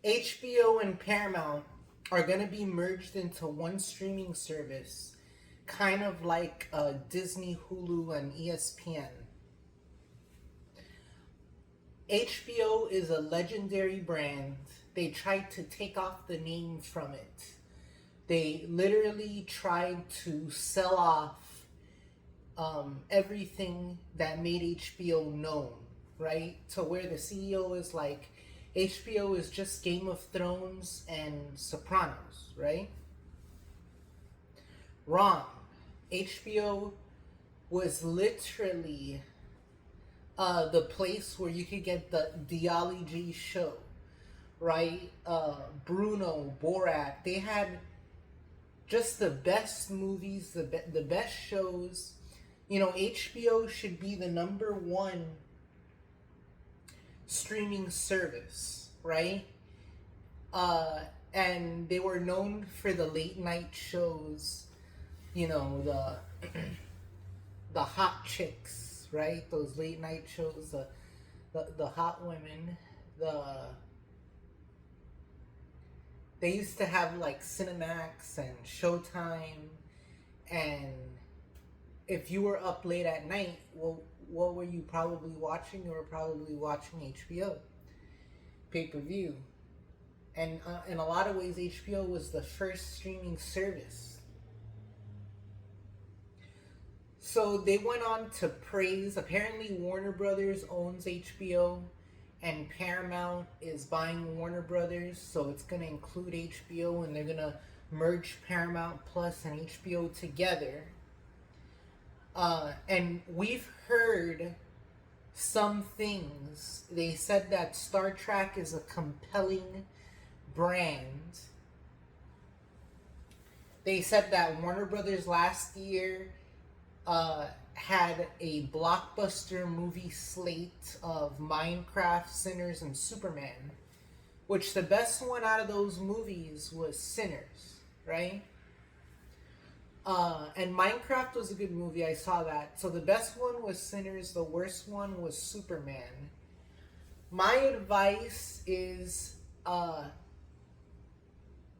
HBO and Paramount are going to be merged into one streaming service, kind of like Disney, Hulu, and ESPN. HBO is a legendary brand. They tried to take off the name from it. They literally tried to sell off everything that made HBO known, right? To where the CEO is like, HBO is just Game of Thrones and Sopranos, right? Wrong. HBO was literally the place where you could get the Ali G show, right? Bruno, Borat. They had just the best movies, the best shows. You know, HBO should be the number one streaming service, right? Uh, and they were known for the late night shows, you know, the hot chicks, right? Those late night shows, the hot women, they used to have like Cinemax and Showtime, and if you were up late at night, well, what were you probably watching? You were probably watching HBO pay per view, and in a lot of ways, HBO was the first streaming service. So they went on to praise. Apparently, Warner Brothers owns HBO, and Paramount is buying Warner Brothers, so it's going to include HBO, and they're going to merge Paramount Plus and HBO together. And we've heard some things. They said that Star Trek is a compelling brand. They said that Warner Brothers last year had a blockbuster movie slate of Minecraft, Sinners, and Superman, which the best one out of those movies was Sinners, right? And Minecraft was a good movie. I saw that. So the best one was Sinners. The worst one was Superman. My advice is,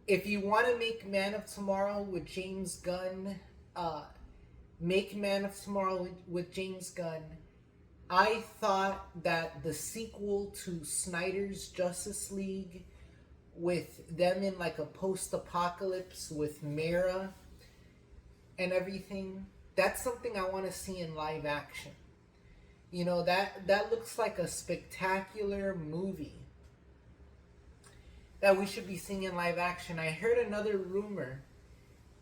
if you want to make Man of Tomorrow with James Gunn, make Man of Tomorrow with James Gunn. I thought that the sequel to Snyder's Justice League, with them in like a post-apocalypse with Mera and everything, that's something I want to see in live action. You know, that looks like a spectacular movie that we should be seeing in live action. I heard another rumor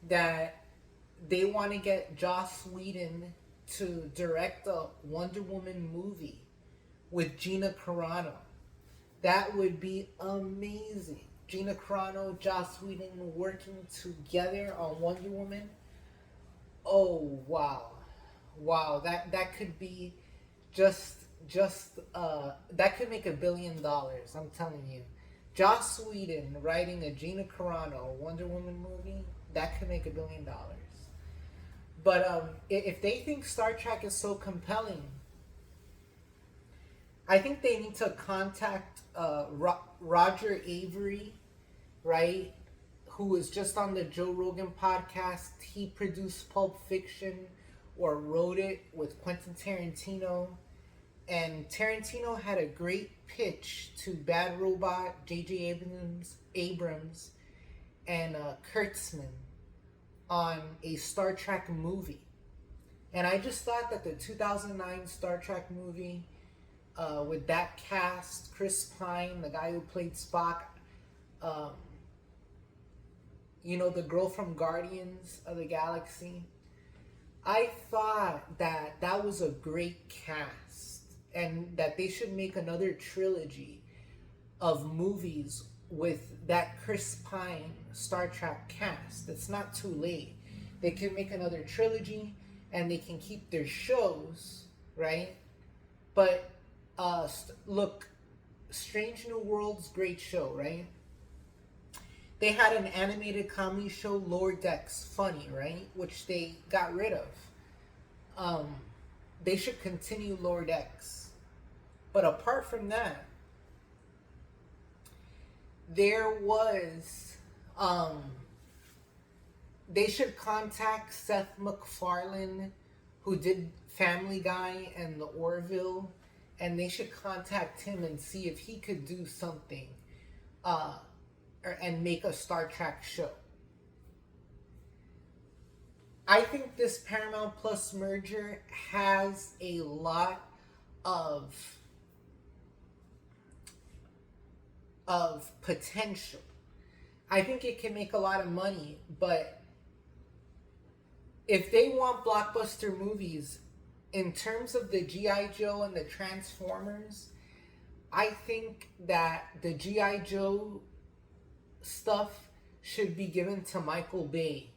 that they want to get Joss Whedon to direct a Wonder Woman movie with Gina Carano. That would be amazing. Gina Carano, Joss Whedon working together on Wonder Woman. Oh wow, wow! That could be just that could make $1 billion. I'm telling you, Joss Whedon writing a Gina Carano Wonder Woman movie, that could make $1 billion. But if they think Star Trek is so compelling, I think they need to contact Roger Avery, right? Who was just on the Joe Rogan podcast. He produced Pulp Fiction, or wrote it with Quentin Tarantino. And Tarantino had a great pitch to Bad Robot, J.J. Abrams, and Kurtzman on a Star Trek movie. And I just thought that the 2009 Star Trek movie, with that cast, Chris Pine, the guy who played Spock, you know, the girl from Guardians of the Galaxy, I thought that that was a great cast, and that they should make another trilogy of movies with that Chris Pine Star Trek cast. It's not too late. They can make another trilogy, and they can keep their shows, right? But look, Strange New Worlds, great show, right? They had an animated comedy show, Lower Decks, funny, right? Which they got rid of. They should continue Lower Decks. But apart from that, there was, um, they should contact Seth MacFarlane, who did Family Guy and The Orville, and they should contact him and see if he could do something, uh, and make a Star Trek show. I think this Paramount Plus merger has a lot of potential. I think it can make a lot of money, but if they want blockbuster movies in terms of the G.I. Joe and the Transformers, I think that the G.I. Joe stuff should be given to Michael Bay.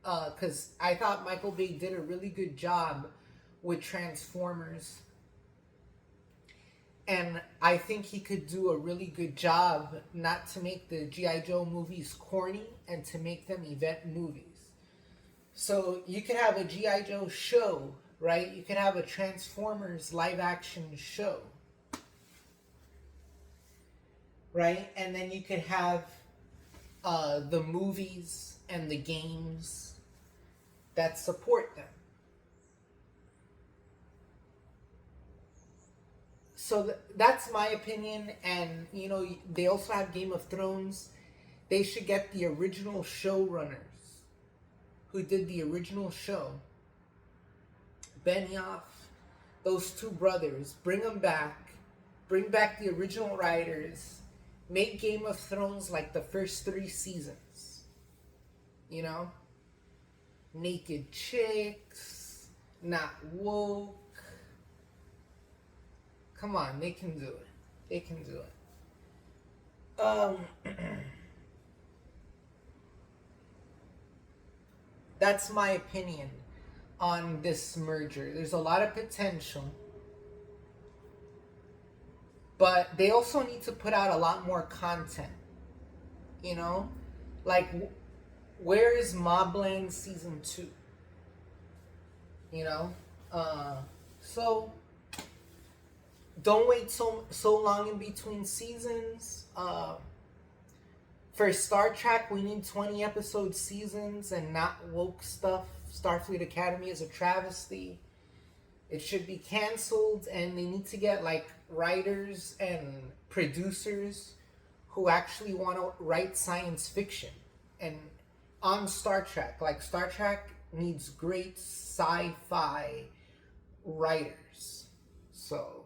Because I thought Michael Bay did a really good job with Transformers. And I think he could do a really good job not to make the G.I. Joe movies corny and to make them event movies. So you could have a G.I. Joe show, right? You could have a Transformers live action show, right? And then you could have the movies and the games that support them. So that's my opinion. And you know, they also have Game of Thrones. They should get the original showrunners who did the original show, Benioff, those two brothers, bring them back, bring back the original writers, make Game of Thrones like the first 3 seasons. You know? Naked chicks, not woke. Come on, they can do it. They can do it. That's my opinion on this merger. There's a lot of potential, but they also need to put out a lot more content. You know, like where is Mobland season 2? You know, so don't wait so long in between seasons. For Star Trek, we need 20 episode seasons and not woke stuff. Starfleet Academy is a travesty. It should be canceled, and they need to get like writers and producers who actually want to write science fiction. And on Star Trek, like Star Trek needs great sci-fi writers. So